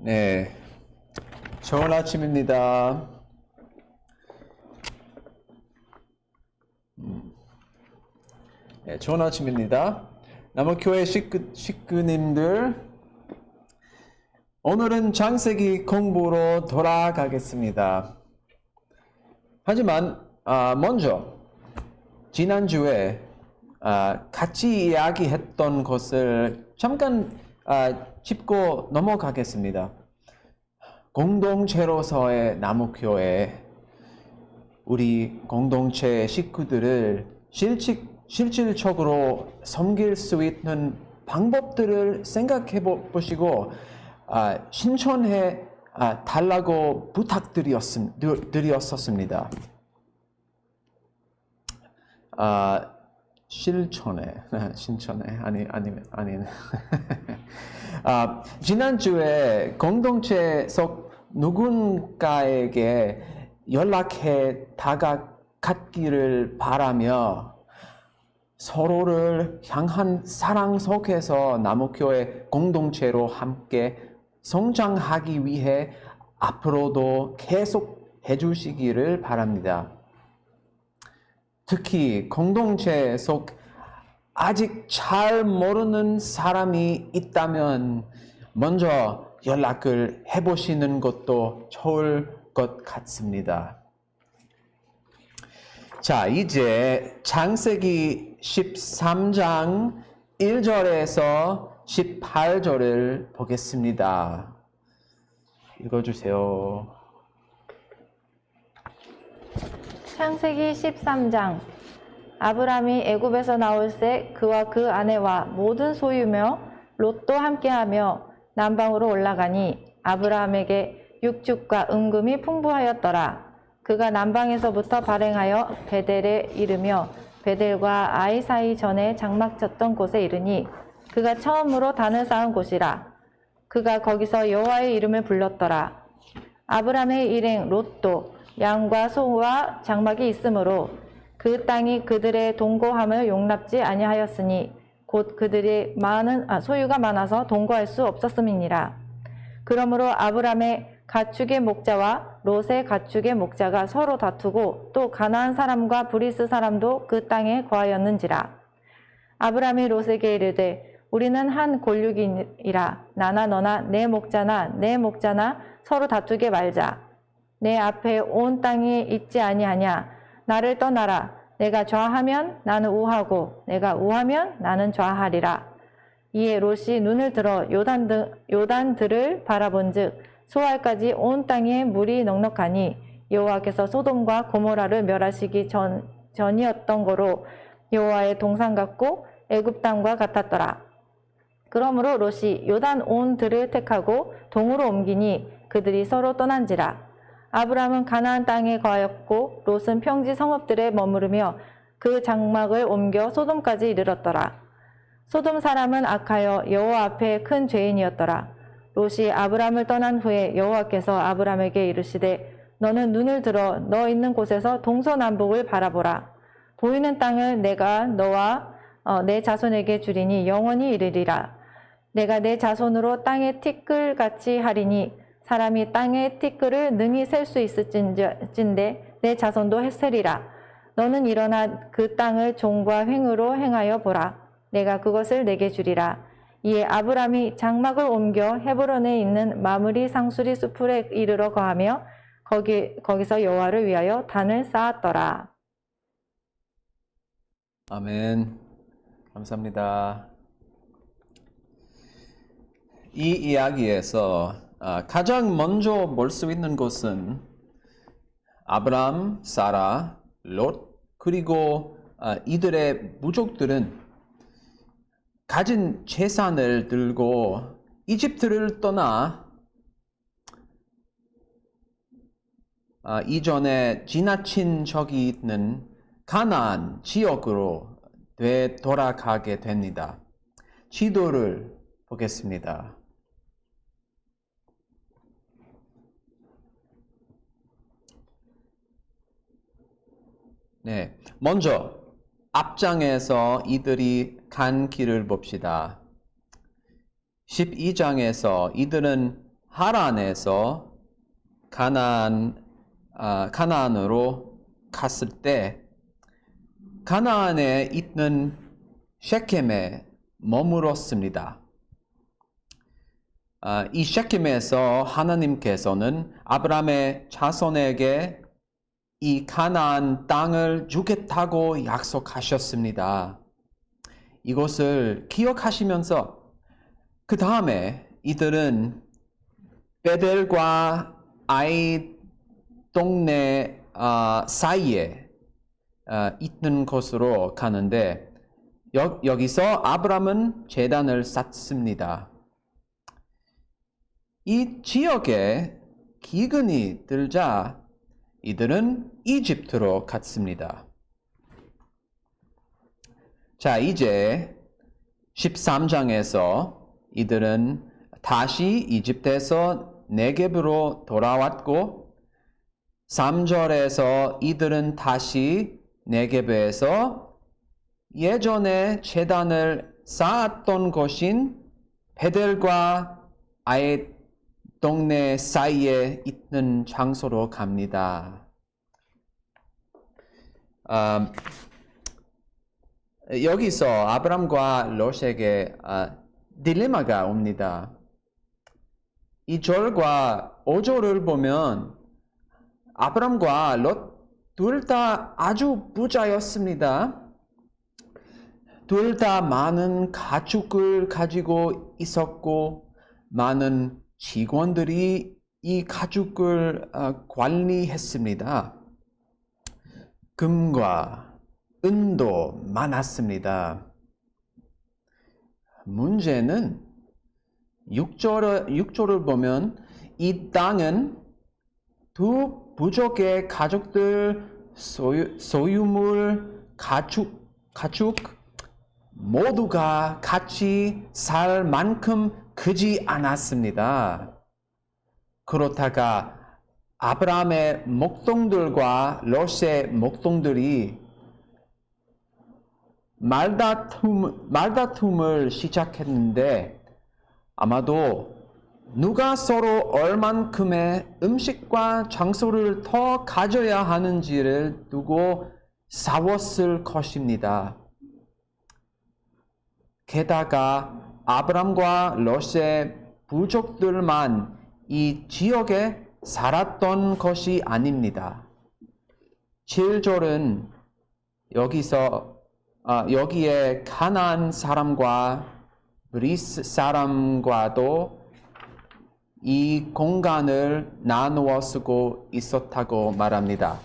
네, 좋은 아침입니다. 네, 좋은 아침입니다. 남원교회 식구님들, 오늘은 창세기 공부로 돌아가겠습니다. 하지만 먼저 지난주에 같이 이야기했던 것을 잠깐 짚고 넘어가겠습니다. 공동체로서의 남원교회, 우리 공동체 식구들을 실질적으로 섬길 수 있는 방법들을 생각해 보시고 신청해 달라고 부탁드렸었습니다. 신천에 아니 지난주에 공동체 속 누군가에게 연락해 다가갔기를 바라며 서로를 향한 사랑 속에서 남원교회 공동체로 함께 성장하기 위해 앞으로도 계속 해주시기를 바랍니다. 특히 공동체 속 아직 잘 모르는 사람이 있다면 먼저 연락을 해보시는 것도 좋을 것 같습니다. 자, 이제 창세기 13장 1절에서 18절을 보겠습니다. 읽어주세요. 창세기 13장. 아브람이 애굽에서 나올새 그와 그 아내와 모든 소유며 롯도 함께하며 남방으로 올라가니 아브람에게 육축과 은금이 풍부하였더라. 그가 남방에서부터 발행하여 베델에 이르며 베델과 아이 사이 전에 장막 쳤던 곳에 이르니 그가 처음으로 단을 쌓은 곳이라. 그가 거기서 여호와의 이름을 불렀더라. 아브람의 일행 롯도 양과 소와 장막이 있으므로 그 땅이 그들의 동거함을 용납지 아니하였으니 곧 그들의 소유가 많아서 동거할 수 없었음이니라. 그러므로 아브람의 가축의 목자와 롯의 가축의 목자가 서로 다투고 또 가나안 사람과 브리스 사람도 그 땅에 거하였는지라. 아브람이 롯에게 이르되 우리는 한 골육이라. 나나 너나 내 목자나 서로 다투게 말자. 내 앞에 온 땅이 있지 아니하냐. 나를 떠나라. 내가 좌하면 나는 우하고 내가 우하면 나는 좌하리라. 이에 롯이 눈을 들어 요단들을 바라본즉 소알까지 온 땅에 물이 넉넉하니 여호와께서 소돔과 고모라를 멸하시기 전이었던 거로 여호와의 동산 같고 애굽 땅과 같았더라. 그러므로 롯이 요단 온 들을 택하고 동으로 옮기니 그들이 서로 떠난지라. 아브람은 가나안 땅에 거하였고 롯은 평지 성읍들에 머무르며 그 장막을 옮겨 소돔까지 이르렀더라. 소돔 사람은 악하여 여호와 앞에 큰 죄인이었더라. 롯이 아브람을 떠난 후에 여호와께서 아브람에게 이르시되 너는 눈을 들어 너 있는 곳에서 동서남북을 바라보라. 보이는 땅을 내가 너와 내 자손에게 주리니 영원히 이르리라. 내가 내 자손으로 땅의 티끌같이 하리니 사람이 땅의 티끌을 능히 셀 수 있을진데 내 자손도 세리라. 너는 일어나 그 땅을 종과 횡으로 행하여 보라. 내가 그것을 내게 주리라. 이에 아브람이 장막을 옮겨 헤브론에 있는 마므리 상수리 수풀에 이르러 거하며 거기서 여호와를 위하여 단을 쌓았더라. 아멘. 감사합니다. 이 이야기에서 가장 먼저 볼 수 있는 것은 아브람, 사라, 롯, 그리고 이들의 부족들은 가진 재산을 들고 이집트를 떠나 이전에 지나친 적이 있는 가나안 지역으로 되돌아가게 됩니다. 지도를 보겠습니다. 네, 먼저 앞장에서 이들이 간 길을 봅시다. 12장에서 이들은 하란에서 가나안으로 갔을 때 가나안에 있는 셰켐에 머물었습니다. 이 셰켐에서 하나님께서는 아브라함의 자손에게 이 가나안 땅을 주겠다고 약속하셨습니다. 이것을 기억하시면서 그 다음에 이들은 베델과 아이 동네 사이에 있는 곳으로 가는데 여기서 아브라함은 제단을 쌓습니다. 이 지역에 기근이 들자 이들은 이집트로 갔습니다. 자, 이제 13장에서 이들은 다시 이집트에서 네겝으로 돌아왔고 3절에서 이들은 다시 네겝에서 예전에 제단을 쌓았던 곳인 베델과 아이 동네 사이에 있는 장소로 갑니다. 여기서 아브람과 롯에게 딜레마가 옵니다. 2절과 5절을 보면 아브람과 롯 둘 다 아주 부자였습니다. 둘 다 많은 가축을 가지고 있었고 많은 직원들이 이 가축을 관리했습니다. 금과 은도 많았습니다. 문제는 6절을 보면 이 땅은 두 부족의 가족들 소유물, 가축 모두가 같이 살 만큼 크지 않았습니다. 그렇다가 아브라함의 목동들과 롯의 목동들이 말다툼을 시작했는데 아마도 누가 서로 얼만큼의 음식과 장소를 더 가져야 하는지를 두고 싸웠을 것입니다. 게다가 아브람과 롯의 부족들만 이 지역에 살았던 것이 아닙니다. 7절은 여기에 가나안 사람과 브리스 사람과도 이 공간을 나누어 쓰고 있었다고 말합니다.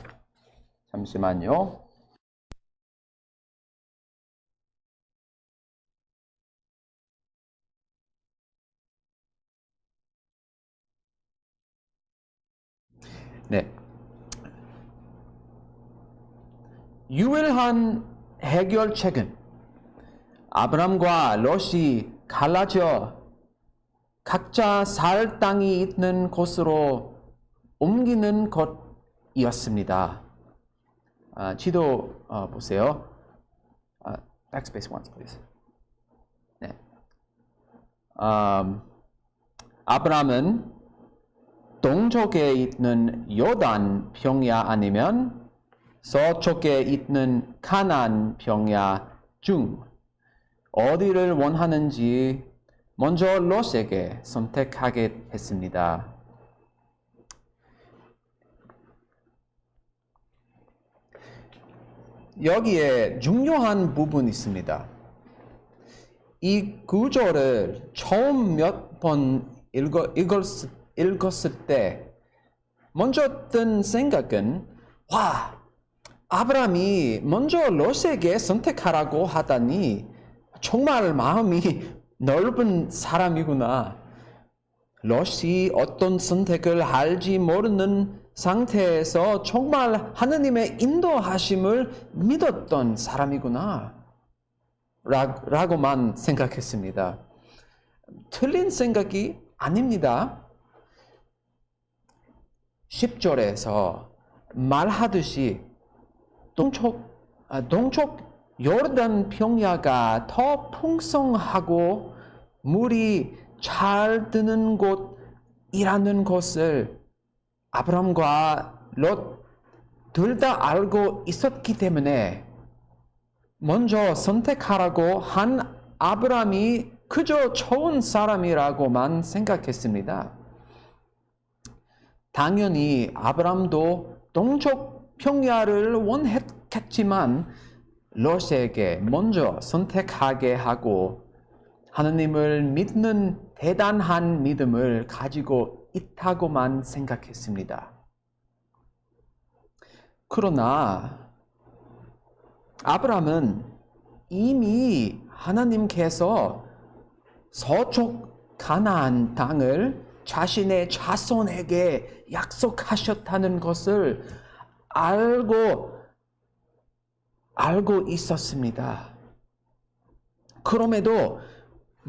잠시만요. 네. 유일한 해결책은 아브람과 롯이 갈라져 각자 살 땅이 있는 곳으로 옮기는 것이었습니다. 지도 보세요. Backspace once, please. 네. 아브람은 동쪽에 있는 요단 평야 아니면 서쪽에 있는 가나안 평야 중 어디를 원하는지 먼저 롯에게 선택하게 했습니다. 여기에 중요한 부분이 있습니다. 이 구절을 처음 몇 번 읽었을 때 먼저 든 생각은 아브라함이 먼저 롯에게 선택하라고 하다니 정말 마음이 넓은 사람이구나. 롯이 어떤 선택을 할지 모르는 상태에서 정말 하느님의 인도하심을 믿었던 사람이구나 라고만 생각했습니다. 틀린 생각이 아닙니다. 10절에서 말하듯이 동쪽 요르단 평야가 더 풍성하고 물이 잘 드는 곳 이라는 것을 아브람과 롯 둘 다 알고 있었기 때문에 먼저 선택하라고 한 아브람이 그저 좋은 사람이라고만 생각했습니다. 당연히 아브람도 동족 평야를 원했겠지만 롯에게 먼저 선택하게 하고 하느님을 믿는 대단한 믿음을 가지고 있다고만 생각했습니다. 그러나 아브람은 이미 하나님께서 서쪽 가나안 땅을 자신의 자손에게 약속하셨다는 것을 알고 있었습니다. 그럼에도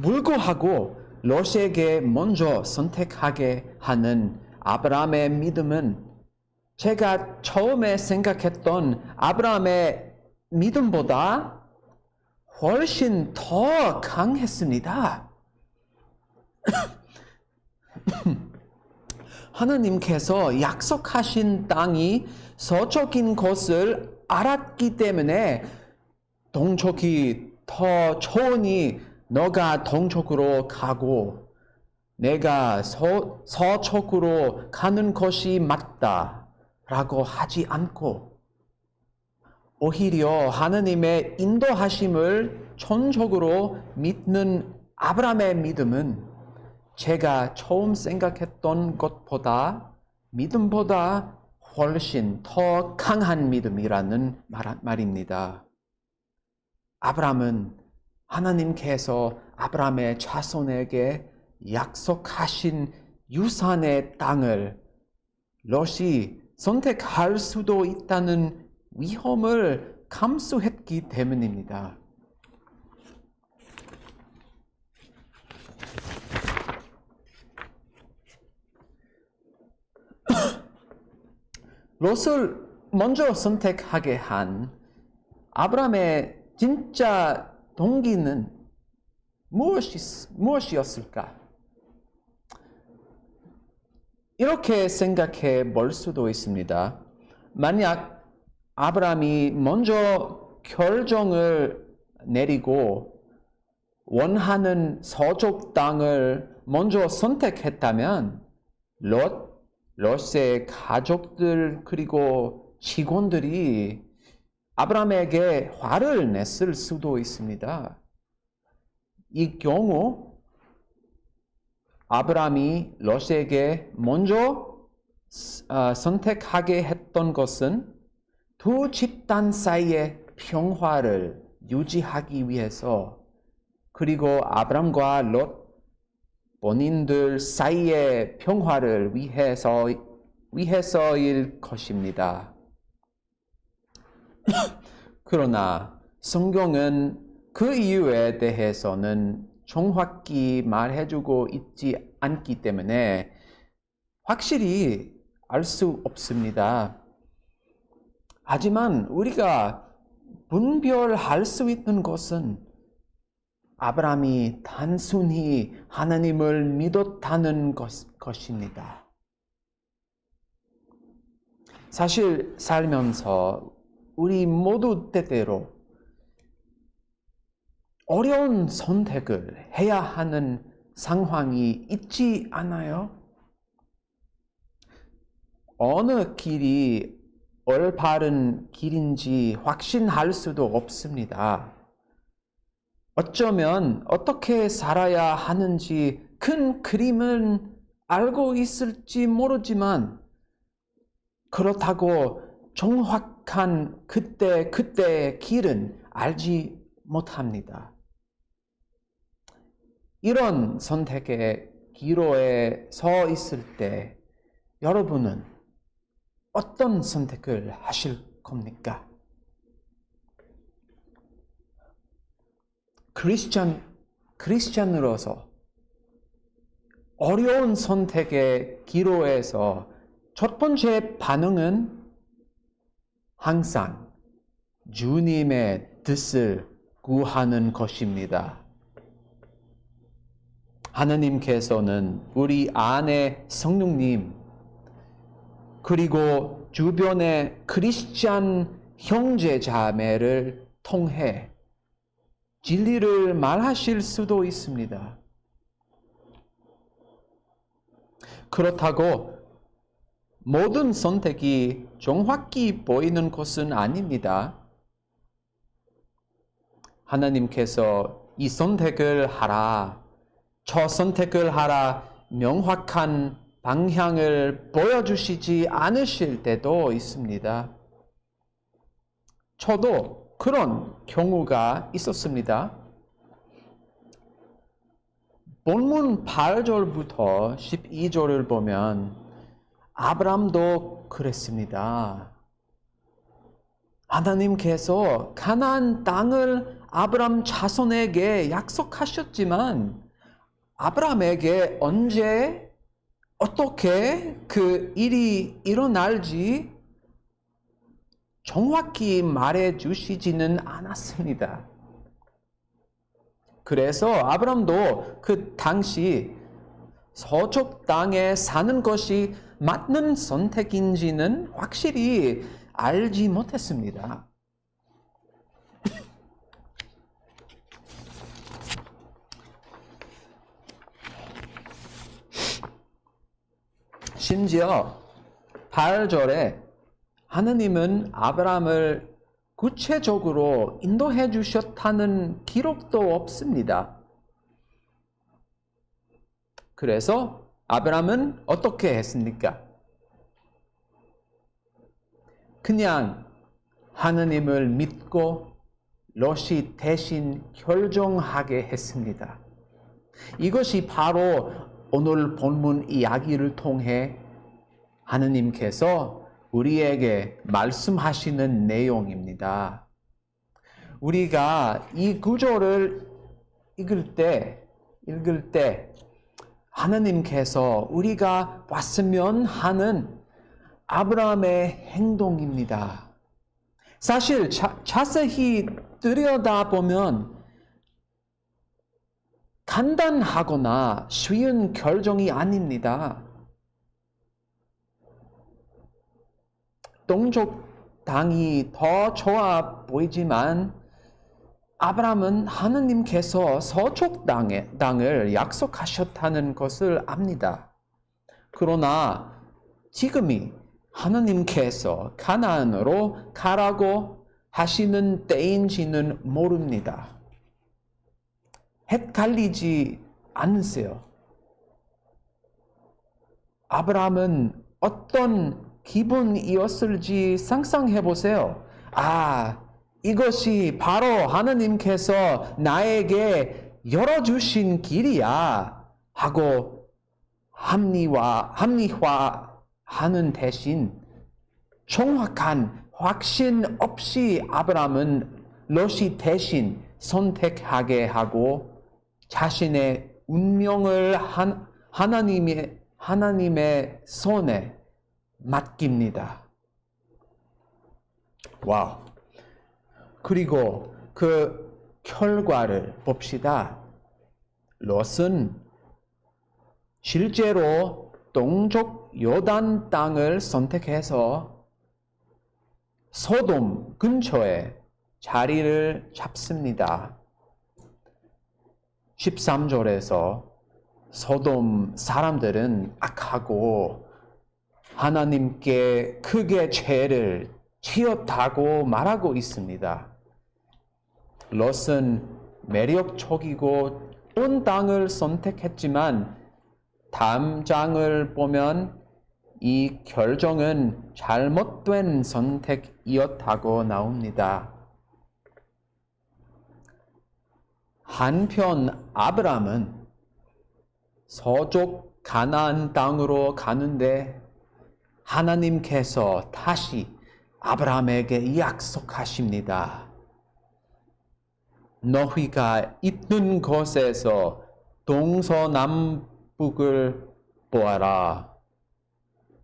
불구하고 롯에게 먼저 선택하게 하는 아브라함의 믿음은 제가 처음에 생각했던 아브라함의 믿음보다 훨씬 더 강했습니다. 하나님께서 약속하신 땅이 서쪽인 것을 알았기 때문에 동쪽이 더 좋으니 너가 동쪽으로 가고 내가 서쪽으로 가는 것이 맞다라고 하지 않고 오히려 하나님의 인도하심을 전적으로 믿는 아브라함의 믿음은 제가 처음 생각했던 것보다 믿음보다 훨씬 더 강한 믿음이라는 말입니다. 아브라함은 하나님께서 아브라함의 자손에게 약속하신 유산의 땅을 롯이 선택할 수도 있다는 위험을 감수했기 때문입니다. 롯을 먼저 선택하게 한 아브라함의 진짜 동기는 무엇이었을까? 이렇게 생각해 볼 수도 있습니다. 만약 아브라함이 먼저 결정을 내리고 원하는 서쪽 땅을 먼저 선택했다면 롯의 가족들 그리고 직원들이 아브라함에게 화를 냈을 수도 있습니다. 이 경우 아브라함이 롯에게 먼저 선택하게 했던 것은 두 집단 사이의 평화를 유지하기 위해서 그리고 아브라함과 롯 본인들 사이의 평화를 위해서일 것입니다. 그러나 성경은 그 이유에 대해서는 정확히 말해주고 있지 않기 때문에 확실히 알 수 없습니다. 하지만 우리가 분별할 수 있는 것은 아브라함이 단순히 하나님을 믿었다는 것입니다. 사실 살면서 우리 모두 때때로 어려운 선택을 해야 하는 상황이 있지 않아요? 어느 길이 올바른 길인지 확신할 수도 없습니다. 어쩌면 어떻게 살아야 하는지 큰 그림은 알고 있을지 모르지만 그렇다고 정확한 그때의 길은 알지 못합니다. 이런 선택의 기로에 서 있을 때 여러분은 어떤 선택을 하실 겁니까? 크리스찬으로서 어려운 선택의 기로에서 첫 번째 반응은 항상 주님의 뜻을 구하는 것입니다. 하나님께서는 우리 안에 성령님 그리고 주변의 크리스찬 형제 자매를 통해 진리를 말하실 수도 있습니다. 그렇다고 모든 선택이 정확히 보이는 것은 아닙니다. 하나님께서 이 선택을 하라, 저 선택을 하라 명확한 방향을 보여주시지 않으실 때도 있습니다. 저도 그런 경우가 있었습니다. 본문 8절부터 12절을 보면 아브람도 그랬습니다. 하나님께서 가나안 땅을 아브람 자손에게 약속하셨지만 아브람에게 언제 어떻게 그 일이 일어날지 정확히 말해 주시지는 않았습니다. 그래서 아브람도 그 당시 서쪽 땅에 사는 것이 맞는 선택인지는 확실히 알지 못했습니다. 심지어 8절에 하느님은 아브람을 구체적으로 인도해 주셨다는 기록도 없습니다. 그래서 아브람은 어떻게 했습니까? 그냥 하느님을 믿고 롯이 대신 결정하게 했습니다. 이것이 바로 오늘 본문 이야기를 통해 하느님께서 우리에게 말씀하시는 내용입니다. 우리가 이 구절을 읽을 때 하느님께서 우리가 봤으면 하는 아브라함의 행동입니다. 사실 자세히 들여다보면 간단하거나 쉬운 결정이 아닙니다. 동쪽 땅이 더 좋아 보이지만 아브라함은 하느님께서 서쪽 땅을 약속하셨다는 것을 압니다. 그러나 지금이 하느님께서 가나안으로 가라고 하시는 때인지는 모릅니다. 헷갈리지 않으세요? 아브라함은 어떤 기분이었을지 상상해 보세요. 이것이 바로 하느님께서 나에게 열어주신 길이야 하고 합리화하는 대신 정확한 확신 없이 아브라함은 롯이 대신 선택하게 하고 자신의 운명을 하나님의 손에 맡깁니다. 와우. 그리고 그 결과를 봅시다. 롯은 실제로 동쪽 요단 땅을 선택해서 소돔 근처에 자리를 잡습니다. 13절에서 소돔 사람들은 악하고 하나님께 크게 죄를 지었다고 말하고 있습니다. 롯은 매력적이고 좋은 땅을 선택했지만 다음 장을 보면 이 결정은 잘못된 선택이었다고 나옵니다. 한편 아브람은 서쪽 가나안 땅으로 가는데 하나님께서 다시 아브람에게 약속하십니다. 너희가 있는 곳에서 동서남북을 보아라.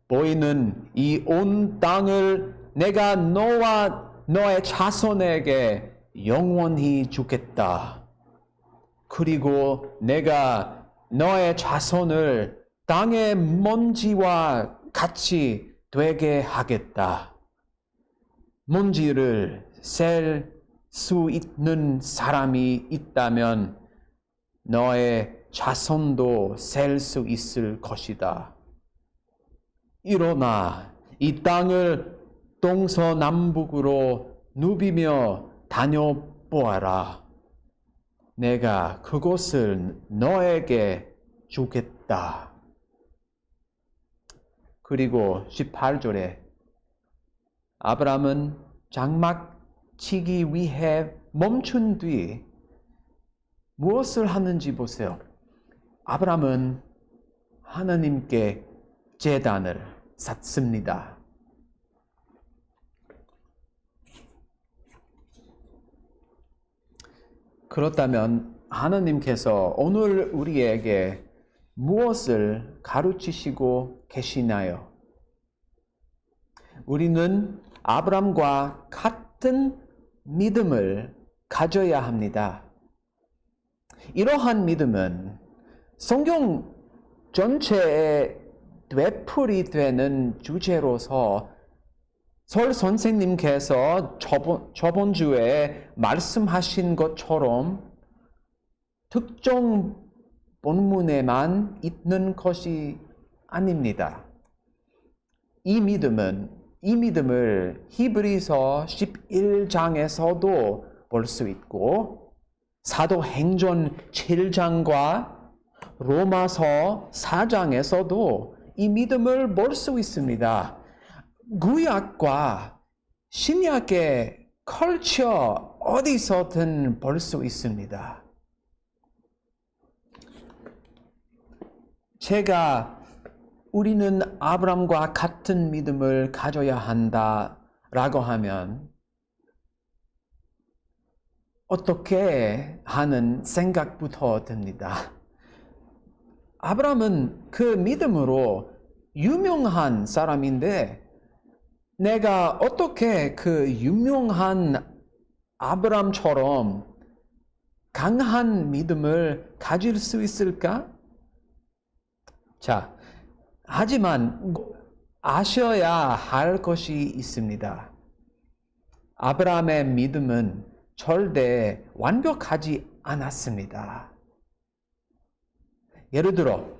보이는 이 온 땅을 내가 너와 너의 자손에게 영원히 주겠다. 그리고 내가 너의 자손을 땅의 먼지와 같이 되게 하겠다. 먼지를 셀 수 있는 사람이 있다면 너의 자손도 셀 수 있을 것이다. 일어나 이 땅을 동서남북으로 누비며 다녀보아라. 내가 그곳을 너에게 주겠다. 그리고 18절에 아브라함은 장막 치기 위해 멈춘 뒤 무엇을 하는지 보세요. 아브라함은 하나님께 제단을 쌓습니다. 그렇다면 하나님께서 오늘 우리에게 무엇을 가르치시고 계시나요? 우리는 아브라함과 같은 믿음을 가져야 합니다. 이러한 믿음은 성경 전체에 되풀이 되는 주제로서 설 선생님께서 저번 주에 말씀하신 것처럼 특정 본문에만 있는 것이 아닙니다. 이 믿음을 히브리서 11장에서도 볼 수 있고 사도행전 7장과 로마서 4장에서도 이 믿음을 볼 수 있습니다. 구약과 신약에 걸쳐 어디서든 볼 수 있습니다. 제가 우리는 아브라함과 같은 믿음을 가져야 한다라고 하면 어떻게 하는 생각부터 듭니다. 아브라함은 그 믿음으로 유명한 사람인데 내가 어떻게 그 유명한 아브라함처럼 강한 믿음을 가질 수 있을까? 자, 하지만 아셔야 할 것이 있습니다. 아브라함의 믿음은 절대 완벽하지 않았습니다. 예를 들어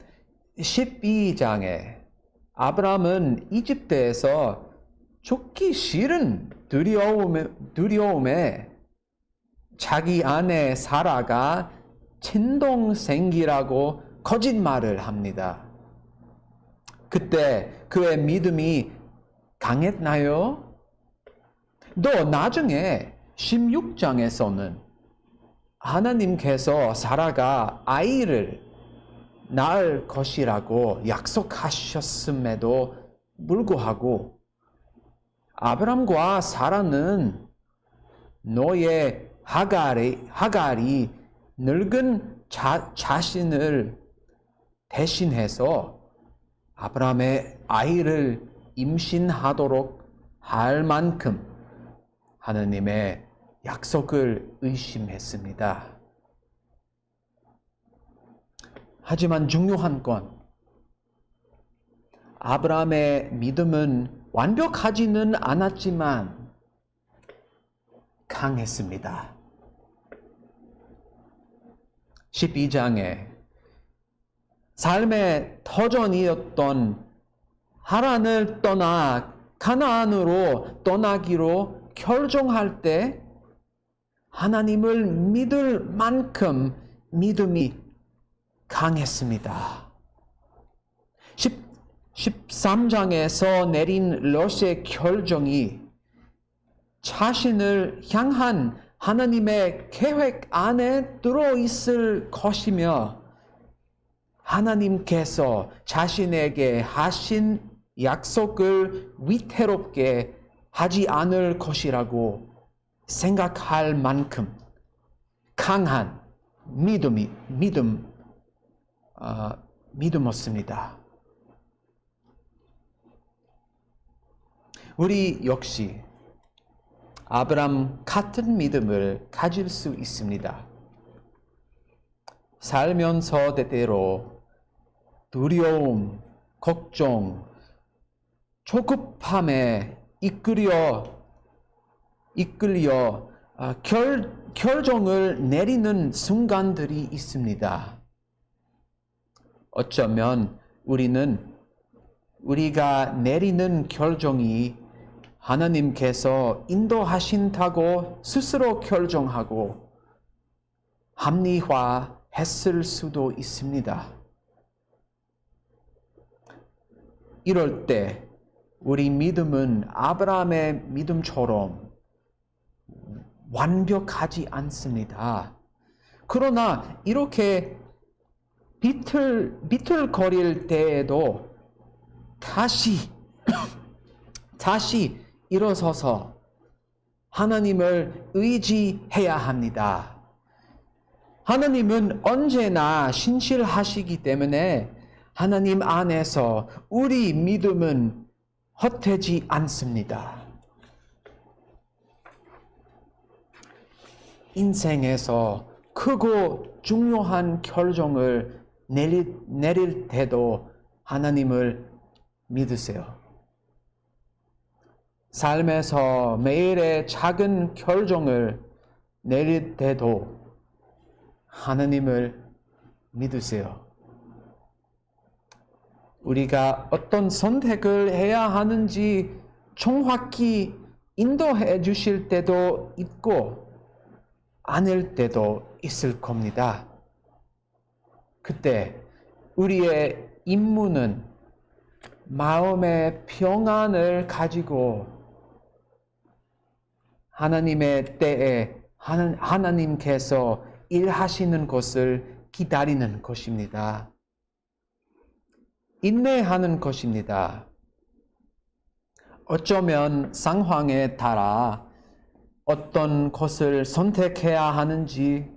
12장에 아브라함은 이집트에서 죽기 싫은 두려움에 자기 아내 사라가 친동생이라고 거짓말을 합니다. 그때 그의 믿음이 강했나요? 또 나중에 16장에서는 하나님께서 사라가 아이를 낳을 것이라고 약속하셨음에도 불구하고 아브람과 사라는 노예 하갈이 늙은 자신을 대신해서 아브라함의 아이를 임신하도록 할 만큼 하나님의 약속을 의심했습니다. 하지만 중요한 건 아브라함의 믿음은 완벽하지는 않았지만 강했습니다. 12장에 삶의 터전이었던 하란을 떠나 가나안으로 떠나기로 결정할 때 하나님을 믿을 만큼 믿음이 강했습니다. 13장에서 내린 롯의 결정이 자신을 향한 하나님의 계획 안에 들어있을 것이며 하나님께서 자신에게 하신 약속을 위태롭게 하지 않을 것이라고 생각할 만큼 강한 믿음이었습니다. 우리 역시 아브라함 같은 믿음을 가질 수 있습니다. 살면서 때때로 두려움, 걱정, 조급함에 이끌려 결정을 내리는 순간들이 있습니다. 어쩌면 우리가 내리는 결정이 하나님께서 인도하신다고 스스로 결정하고 합리화했을 수도 있습니다. 이럴 때 우리 믿음은 아브라함의 믿음처럼 완벽하지 않습니다. 그러나 이렇게 비틀거릴 때에도 다시 일어서서 하나님을 의지해야 합니다. 하나님은 언제나 신실하시기 때문에 하나님 안에서 우리 믿음은 헛되지 않습니다. 인생에서 크고 중요한 결정을 내릴 때도 하나님을 믿으세요. 삶에서 매일의 작은 결정을 내릴 때도 하나님을 믿으세요. 우리가 어떤 선택을 해야 하는지 정확히 인도해 주실 때도 있고 아닐 때도 있을 겁니다. 그때 우리의 임무는 마음의 평안을 가지고 하나님의 때에 하나님께서 일하시는 것을 기다리는 것입니다. 인내하는 것입니다. 어쩌면 상황에 따라 어떤 것을 선택해야 하는지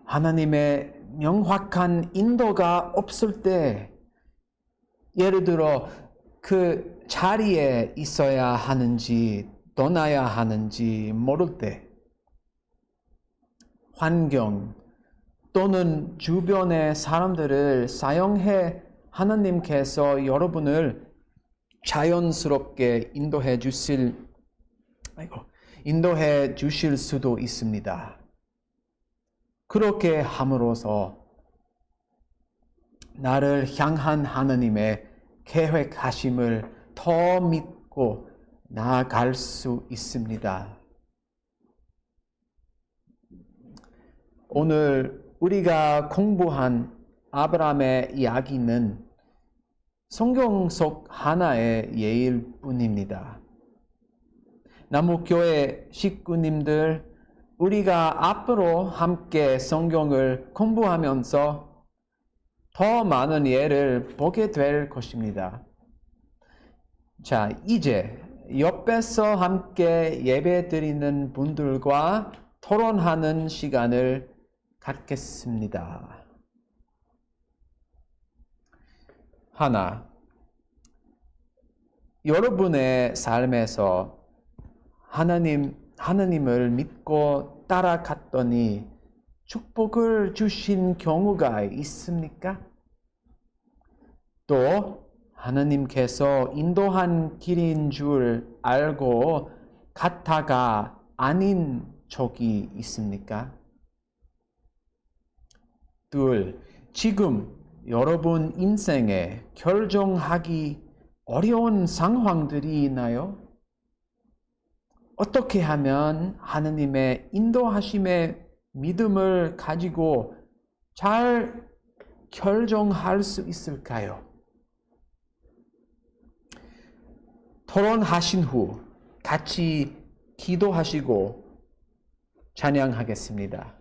하나님의 명확한 인도가 없을 때, 예를 들어 그 자리에 있어야 하는지 떠나야 하는지 모를 때, 환경 또는 주변의 사람들을 사용해 하나님께서 여러분을 자연스럽게 인도해 주실 수도 있습니다. 그렇게 함으로써 나를 향한 하나님의 계획하심을 더 믿고 나아갈 수 있습니다. 오늘 우리가 공부한 아브라함의 이야기는 성경 속 하나의 예일 뿐입니다. 남욱교회 식구님들, 우리가 앞으로 함께 성경을 공부하면서 더 많은 예를 보게 될 것입니다. 자, 이제 옆에서 함께 예배 드리는 분들과 토론하는 시간을 갖겠습니다. 하나, 여러분의 삶에서 하나님을 믿고 따라갔더니 축복을 주신 경우가 있습니까? 또 하나님께서 인도한 길인 줄 알고 갔다가 아닌 적이 있습니까? 둘, 지금 여러분 인생에 결정하기 어려운 상황들이 있나요? 어떻게 하면 하나님의 인도하심의 믿음을 가지고 잘 결정할 수 있을까요? 토론하신 후 같이 기도하시고 찬양하겠습니다.